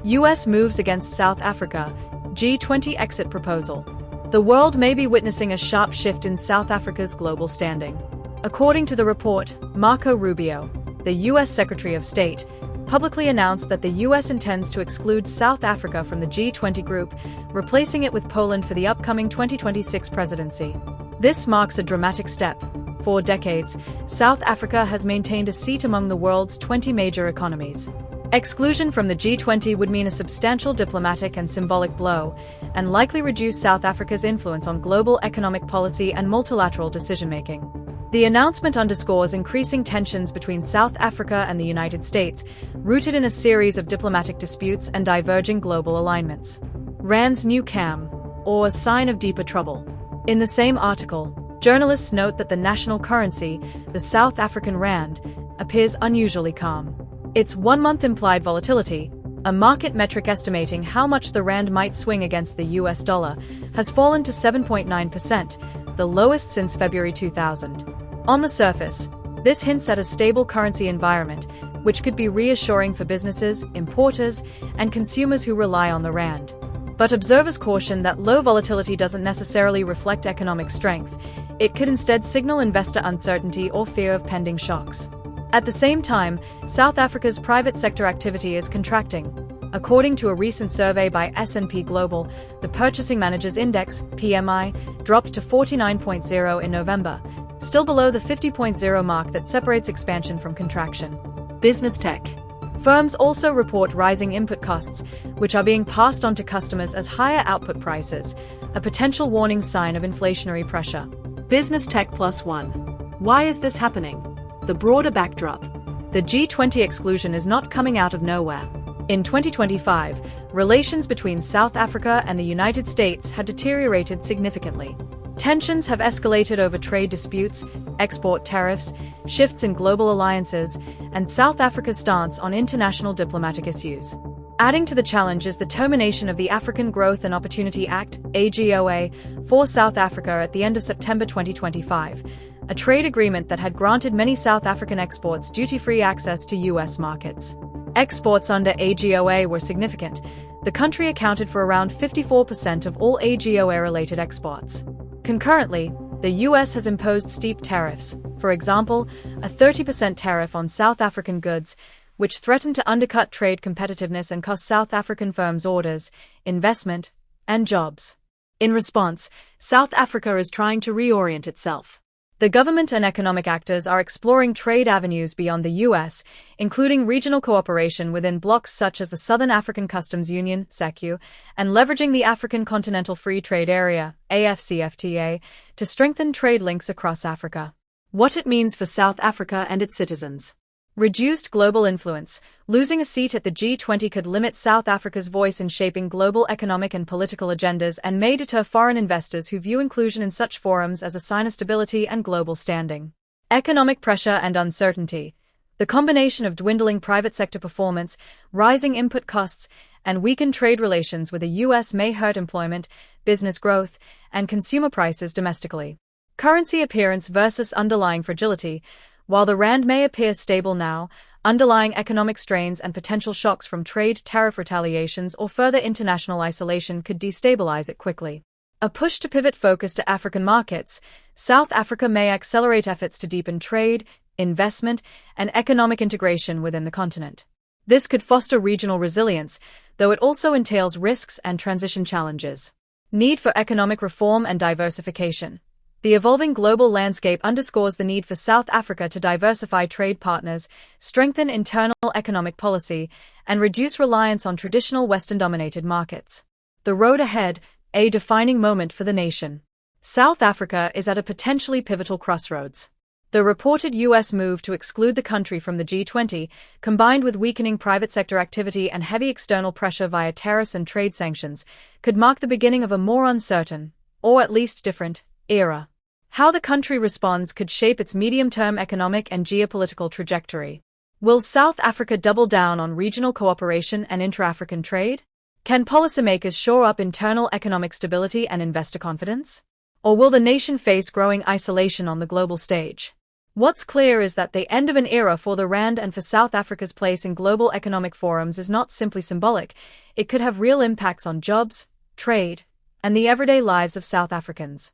US moves against South Africa, G20 exit proposal. The world may be witnessing a sharp shift in South Africa's global standing. According to the report, Marco Rubio, the US Secretary of State, publicly announced that the US intends to exclude South Africa from the G20 group, replacing it with Poland for the upcoming 2026 presidency. This marks a dramatic step. For decades, South Africa has maintained a seat among the world's 20 major economies. Exclusion from the G20 would mean a substantial diplomatic and symbolic blow, and likely reduce South Africa's influence on global economic policy and multilateral decision-making. The announcement underscores increasing tensions between South Africa and the United States, rooted in a series of diplomatic disputes and diverging global alignments. Rand's new cam, or a sign of deeper trouble. In the same article, journalists note that the national currency, the South African rand, appears unusually calm. Its one-month implied volatility, a market metric estimating how much the rand might swing against the US dollar, has fallen to 7.9%, the lowest since February 2000. On the surface, this hints at a stable currency environment, which could be reassuring for businesses, importers, and consumers who rely on the rand. But observers caution that low volatility doesn't necessarily reflect economic strength. It could instead signal investor uncertainty or fear of pending shocks. At the same time, South Africa's private sector activity is contracting. According to a recent survey by S&P Global, the Purchasing Managers' Index, PMI, dropped to 49.0 in November, still below the 50.0 mark that separates expansion from contraction. Business tech. Firms also report rising input costs, which are being passed on to customers as higher output prices, a potential warning sign of inflationary pressure. Business tech plus one. Why is this happening? The broader backdrop. The G20 exclusion is not coming out of nowhere. In 2025, relations between South Africa and the United States had deteriorated significantly. Tensions have escalated over trade disputes, export tariffs, shifts in global alliances, and South Africa's stance on international diplomatic issues. Adding to the challenge is the termination of the African Growth and Opportunity Act, AGOA, for South Africa at the end of September 2025. A trade agreement that had granted many South African exports duty-free access to US markets. Exports under AGOA were significant. The country accounted for around 54% of all AGOA-related exports. Concurrently, the US has imposed steep tariffs, for example, a 30% tariff on South African goods, which threatened to undercut trade competitiveness and cost South African firms orders, investment, and jobs. In response, South Africa is trying to reorient itself. The government and economic actors are exploring trade avenues beyond the US, including regional cooperation within blocs such as the Southern African Customs Union, SACU, and leveraging the African Continental Free Trade Area, AFCFTA, to strengthen trade links across Africa. What it means for South Africa and its citizens. Reduced global influence. Losing a seat at the G20 could limit South Africa's voice in shaping global economic and political agendas and may deter foreign investors who view inclusion in such forums as a sign of stability and global standing. Economic pressure and uncertainty. The combination of dwindling private sector performance, rising input costs, and weakened trade relations with the US may hurt employment, business growth, and consumer prices domestically. Currency appearance versus underlying fragility. While the rand may appear stable now, underlying economic strains and potential shocks from trade tariff retaliations or further international isolation could destabilize it quickly. A push to pivot focus to African markets. South Africa may accelerate efforts to deepen trade, investment, and economic integration within the continent. This could foster regional resilience, though it also entails risks and transition challenges. Need for economic reform and diversification. The evolving global landscape underscores the need for South Africa to diversify trade partners, strengthen internal economic policy, and reduce reliance on traditional Western-dominated markets. The road ahead, a defining moment for the nation. South Africa is at a potentially pivotal crossroads. The reported US move to exclude the country from the G20, combined with weakening private sector activity and heavy external pressure via tariffs and trade sanctions, could mark the beginning of a more uncertain, or at least different, era. How the country responds could shape its medium-term economic and geopolitical trajectory. Will South Africa double down on regional cooperation and intra-African trade? Can policymakers shore up internal economic stability and investor confidence? Or will the nation face growing isolation on the global stage? What's clear is that the end of an era for the Rand and for South Africa's place in global economic forums is not simply symbolic. It could have real impacts on jobs, trade, and the everyday lives of South Africans.